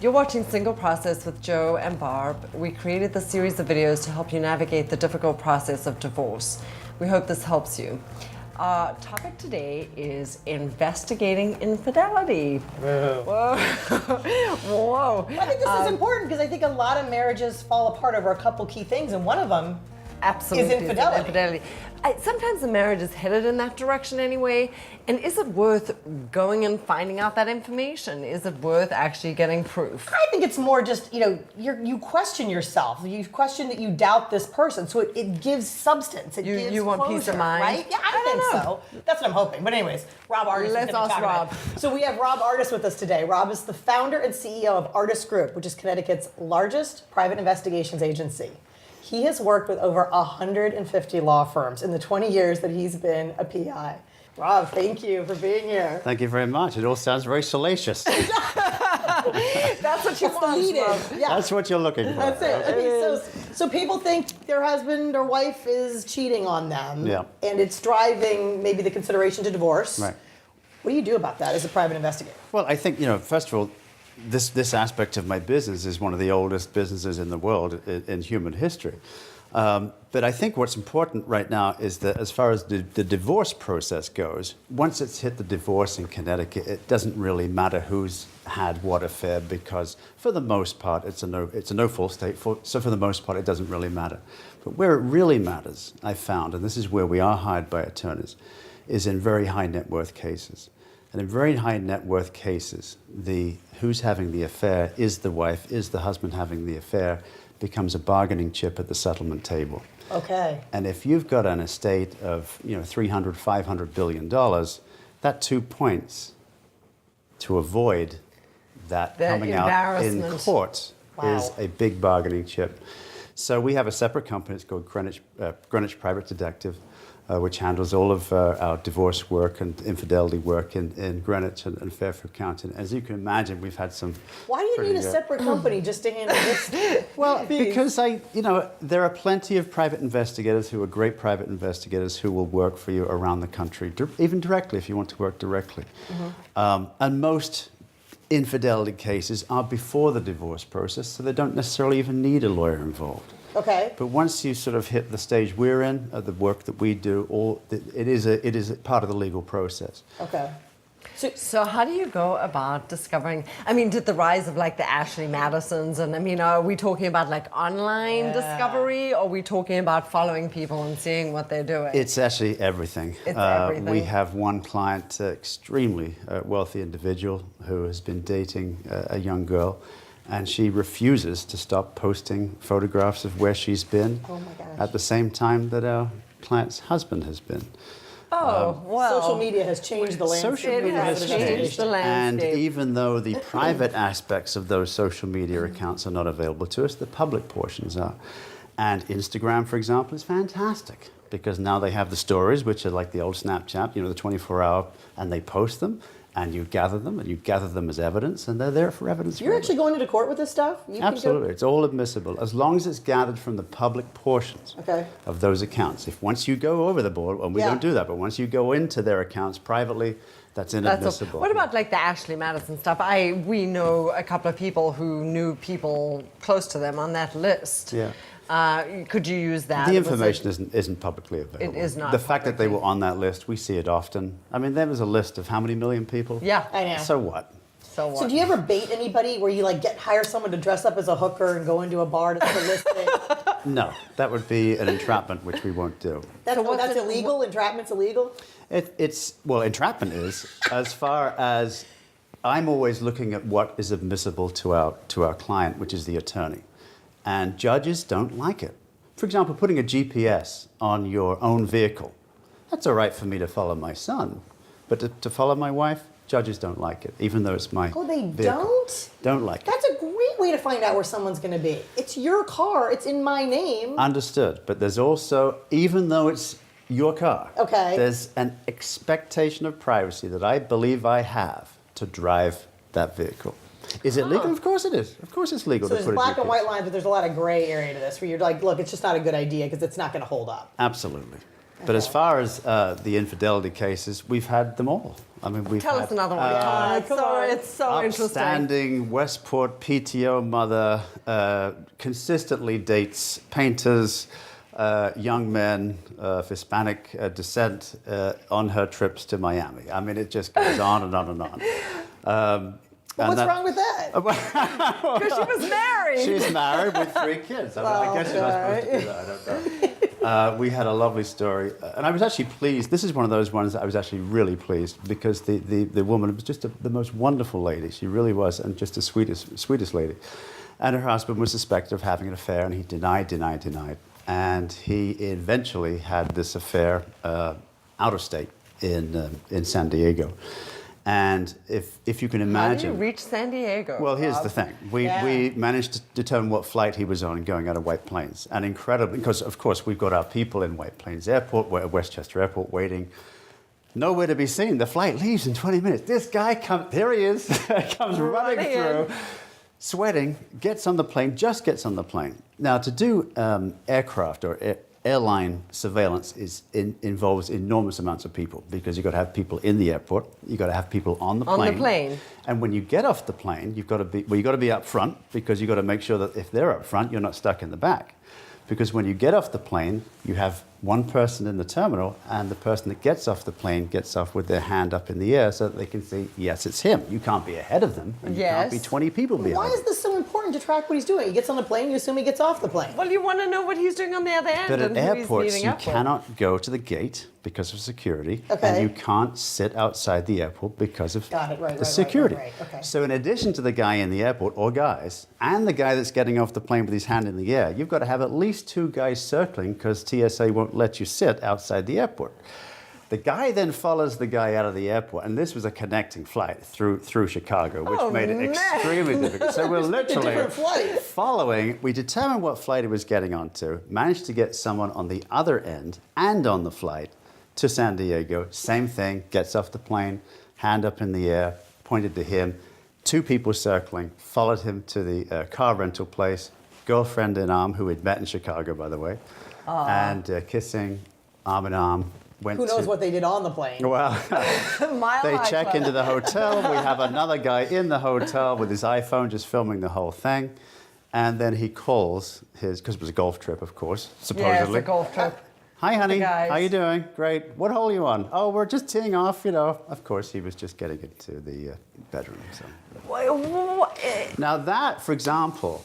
You're watching Single Process with Joe and Barb. We created this series of videos to help you navigate the difficult process of divorce. We hope this helps you. Our topic today is investigating infidelity. Whoa. Whoa. I think this is important because I think a lot of marriages fall apart over a couple key things, and one of them Absolutely. is infidelity. Sometimes the marriage is headed in that direction anyway. And is it worth going and finding out that information? Is it worth actually getting proof? I think it's more just, you question yourself. You question that you doubt this person. So it gives substance. It gives you want closure, peace of mind? right? Yeah, I think so. That's what I'm hoping. But anyways, Rob Artis Let's is going to ask talk Rob. about it. So we have Rob Artis with us today. Rob is the founder and CEO of Artis Group, which is Connecticut's largest private investigations agency. He has worked with over 150 law firms in the 20 years that he's been a PI. Rob, thank you for being here. Thank you very much. It all sounds very salacious. That's what you want. Yeah. That's what you're looking for. That's it. Okay, so people think their husband or wife is cheating on them, Yeah. and it's driving maybe the consideration to divorce. Right. What do you do about that as a private investigator? Well, I think, first of all, this aspect of my business is one of the oldest businesses in the world in human history. But I think what's important right now is that as far as the divorce process goes, once it's hit the divorce in Connecticut, it doesn't really matter who's had what affair because for the most part, it's a no-fault state. So for the most part, it doesn't really matter. But where it really matters, I found, and this is where we are hired by attorneys, is in very high net worth cases. And in very high net worth cases, who's having the affair is the wife, is the husband having the affair, becomes a bargaining chip at the settlement table. Okay. And if you've got an estate of $300, $500 billion, that 2 points to avoid that coming out in court is a big bargaining chip. So we have a separate company, it's called Greenwich Private Detective, which handles all of our divorce work and infidelity work in Greenwich and Fairfield County. As you can imagine, we've had some. Why do you need a separate company just to handle this? Well, because there are plenty of private investigators who are great private investigators who will work for you around the country, even directly if you want to work directly. Mm-hmm. And most infidelity cases are before the divorce process, so they don't necessarily even need a lawyer involved. Okay. But once you sort of hit the stage we're in, the work that we do, it is a part of the legal process. Okay. So how do you go about discovering, did the rise of like the Ashley Madisons, and are we talking about like online discovery, or are we talking about following people and seeing what they're doing? It's actually everything. It's everything. We have one client, extremely wealthy individual, who has been dating a young girl, and she refuses to stop posting photographs of where she's been at the same time that our client's husband has been. Oh, well. Social media has changed the landscape. Social media has changed, the landscape. and even though the private aspects of those social media accounts are not available to us, the public portions are. And Instagram, for example, is fantastic because now they have the stories, which are like the old Snapchat, the 24-hour, and they post them. And you gather them as evidence, and they're there for evidence. You're actually going into court with this stuff? Absolutely. It's all admissible, as long as it's gathered from the public portions of those accounts. If once you go over the board, and we don't do that, but once you go into their accounts privately, that's inadmissible. What about like the Ashley Madison stuff? We know a couple of people who knew people close to them on that list. Yeah. Could you use that? The information isn't publicly available. It is not. The fact that they were on that list, we see it often. There was a list of how many million people? Yeah. I know. So what? So do you ever bait anybody where you hire someone to dress up as a hooker and go into a bar to solicit? No, that would be an entrapment, which we won't do. That's illegal? Entrapment's illegal? Entrapment is, as far as I'm always looking at what is admissible to our client, which is the attorney. And judges don't like it. For example, putting a GPS on your own vehicle. That's all right for me to follow my son. But to follow my wife, judges don't like it, even though it's my Oh, they vehicle. don't? Don't like it. That's a great way to find out where someone's going to be. It's your car. It's in my name. Understood. But there's also, even though it's your car, there's an expectation of privacy that I believe I have to drive that vehicle. Is it legal? Of course it is. Of course it's legal So to there's put a black and GPS. white lines, but there's a lot of gray area to this where you're like, look, it's just not a good idea because it's not going to hold up. Absolutely. But as Okay. far as the infidelity cases, we've had them all. I mean, we've Tell had us another one. Come on, come on. it's so interesting. upstanding Westport PTO mother consistently dates painters, young men of Hispanic descent on her trips to Miami. I mean, it just goes on and on and on. Well, what's wrong with that? Because she was married. She's married with 3 kids. I mean, I guess you're not supposed to do that. I don't know. We had a lovely story, and I was actually pleased. This is one of those ones that I was actually really pleased because the woman was just the most wonderful lady. She really was, and just the sweetest lady. And her husband was suspected of having an affair, and he denied. And he eventually had this affair out of state in San Diego. And if you can How do imagine. you reach San Diego? Well, here's the thing. We managed to determine what flight he was on going out of White Plains. And incredibly, because of course we've got our people in White Plains Airport, Westchester Airport waiting. Nowhere to be seen. The flight leaves in 20 minutes. This guy there he is, comes running through, sweating, gets on the plane, just gets on the plane. Now to do aircraft or airline surveillance involves enormous amounts of people because you've got to have people in the airport, you've got to have people on the plane. On the plane. And when you get off the plane, you've got to be up front because you've got to make sure that if they're up front, you're not stuck in the back. Because when you get off the plane, you have one person in the terminal, and the person that gets off the plane gets off with their hand up in the air so that they can see, yes, it's him. You can't be ahead of them, and you can't be 20 people behind. Why is this so important to track what he's doing? He gets on the plane, you assume he gets off the plane. Well, you want to know what he's doing on the other end But at and who he's airports, meeting you up with. cannot go to the gate because of security, Okay. and you can't sit outside the airport because of Got it, right, the right, security. right, okay. So in addition to the guy in the airport, or guys, and the guy that's getting off the plane with his hand in the air, you've got to have at least 2 guys circling because TSA won't let you sit outside the airport. The guy then follows the guy out of the airport, and this was a connecting flight through Chicago, which made it extremely difficult. So we're literally different flight. following. We determined what flight he was getting onto, managed to get someone on the other end and on the flight to San Diego. Same thing, gets off the plane, hand up in the air, pointed to him. 2 people circling, followed him to the car rental place, girlfriend in arm, who we'd met in Chicago, by the way, and kissing, arm in arm. Who knows what they did on the plane? Well, Mile they High check Club. into the hotel. We have another guy in the hotel with his iPhone just filming the whole thing. And then he calls because it was a golf trip, of course, supposedly. Yes, a golf trip. Hi, honey. guys. How you doing? Great. What hole are you on? Oh, we're just teeing off, Of course, he was just getting into the bedroom. So. Now that, for example,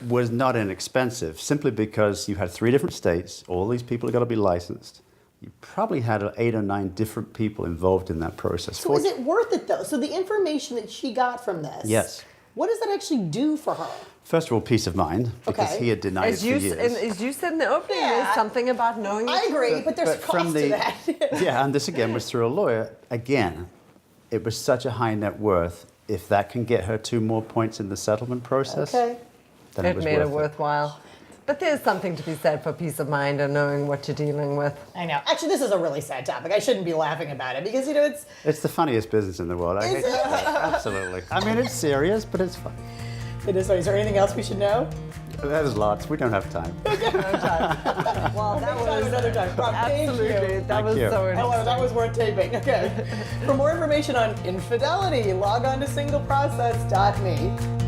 was not inexpensive, simply because you had 3 different states. All these people have got to be licensed. You probably had 8 or 9 different people involved in that process. So is it worth it though? So the information that she got from this, Yes. what does that actually do for her? First of all, peace of mind, because Okay. he had denied As it you, for years. as you said in the opening, Yeah. there's something about knowing. I agree, but there's from cost to that. yeah, and this again was through a lawyer. Again, it was such a high net worth. If that can get her 2 more points in the settlement process, Okay. then It was made it worth worthwhile. But there's something to be said for peace of mind and knowing what you're dealing with. I know. Actually, this is a really sad topic. I shouldn't be laughing about it because, it's... It's the funniest business in the world. I Is hate it? Absolutely. I mean, it's serious, but it's fun. It is. Is there anything else we should know? There's lots. We don't have time. Well, that Next time, another time. Rob, thank absolutely. you. That Thank was you. so Oh, interesting. that was worth taping. Okay. For more information on infidelity, log on to singleprocess.me.